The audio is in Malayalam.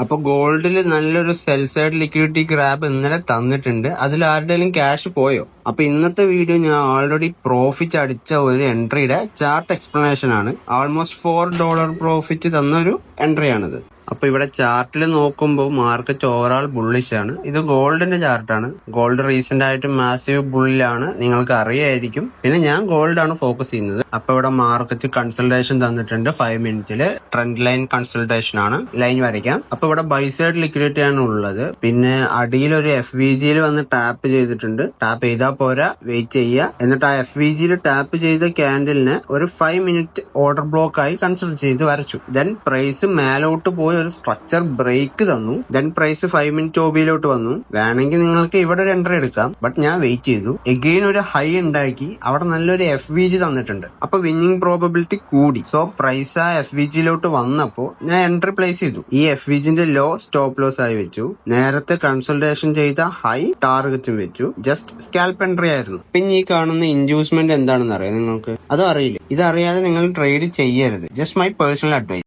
അപ്പൊ ഗോൾഡിൽ നല്ലൊരു സെൽ സൈഡ് ലിക്വിഡിറ്റി ഗ്രാബ് ഇന്നലെ തന്നിട്ടുണ്ട്. അതിൽ ആരുടെയും ക്യാഷ് പോയോ? അപ്പൊ ഇന്നത്തെ വീഡിയോ ഞാൻ ഓൾറെഡി പ്രോഫിറ്റ് അടിച്ച ഒരു എൻട്രിയുടെ ചാർട്ട് എക്സ്പ്ലനേഷൻ ആണ്. ആൾമോസ്റ്റ് $4 പ്രോഫിറ്റ് തന്ന ഒരു എൻട്രി ആണിത്. അപ്പൊ ഇവിടെ ചാർട്ടിൽ നോക്കുമ്പോൾ മാർക്കറ്റ് ഓവറോൾ ബുള്ളിഷ് ആണ്. ഇത് ഗോൾഡിന്റെ ചാർട്ടാണ്. ഗോൾഡ് റീസെന്റ് ആയിട്ട് മാസീവ് ബുള്ളിലാണ്, നിങ്ങൾക്ക് അറിയായിരിക്കും. പിന്നെ ഞാൻ ഗോൾഡ് ആണ് ഫോക്കസ് ചെയ്യുന്നത്. അപ്പൊ ഇവിടെ മാർക്കറ്റ് കൺസൾട്ടേഷൻ തന്നിട്ടുണ്ട് 5 മിനിറ്റില്. ട്രെൻഡ് ലൈൻ കൺസൾട്ടേഷൻ ആണ്. ലൈൻ വരയ്ക്കാം. അപ്പൊ ഇവിടെ ബൈ സൈഡ് ലിക്വിഡിറ്റി ആണ് ഉള്ളത്. പിന്നെ അടിയിൽ ഒരു FVGയിൽ വന്ന് ടാപ്പ് ചെയ്തിട്ടുണ്ട്. ടാപ്പ് ചെയ്താൽ പോരാ, വെയിറ്റ് ചെയ്യുക. എന്നിട്ട് ആ FVGയിൽ ടാപ്പ് ചെയ്ത ക്യാൻഡലിനെ ഒരു 5 മിനിറ്റ് ഓർഡർ ബ്ലോക്ക് ആയി കൺസിഡർ ചെയ്ത് വരച്ചു. ദെൻ പ്രൈസ് മേലോട്ട് പോയി ഒരു സ്ട്രക്ചർ ബ്രേക്ക് തന്നു. ദെൻ പ്രൈസ് 5 മിനിറ്റ് OBയിലോട്ട് വന്നു. വേണമെങ്കിൽ നിങ്ങൾക്ക് ഇവിടെ ഒരു എൻട്രി എടുക്കാം, ബട്ട് ഞാൻ വെയിറ്റ് ചെയ്തു. എഗെയിൻ ഒരു ഹൈ ഉണ്ടാക്കി അവിടെ നല്ലൊരു FVG തന്നിട്ടുണ്ട്. അപ്പൊ വിന്നിംഗ് പ്രോബബിലിറ്റി കൂടി. സോ പ്രൈസ് ആ FVGയിലോട്ട് വന്നപ്പോ ഞാൻ എൻട്രി പ്ലേസ് ചെയ്തു. ഈ FVGന്റെ ലോ സ്റ്റോപ്പ് ലോസ് ആയി വെച്ചു. നേരത്തെ കൺസൾട്ടേഷൻ ചെയ്ത ഹൈ ടാർഗറ്റും വെച്ചു. ജസ്റ്റ് സ്കാൽപ്പ് എൻട്രി ആയിരുന്നു. പിന്നെ ഈ കാണുന്ന ഇൻഡ്യൂസ്മെന്റ് എന്താണെന്ന് അറിയാം നിങ്ങൾക്ക്? അതും അറിയില്ല. ഇതറിയാതെ നിങ്ങൾ ട്രേഡ് ചെയ്യരുത്. Just my personal advice.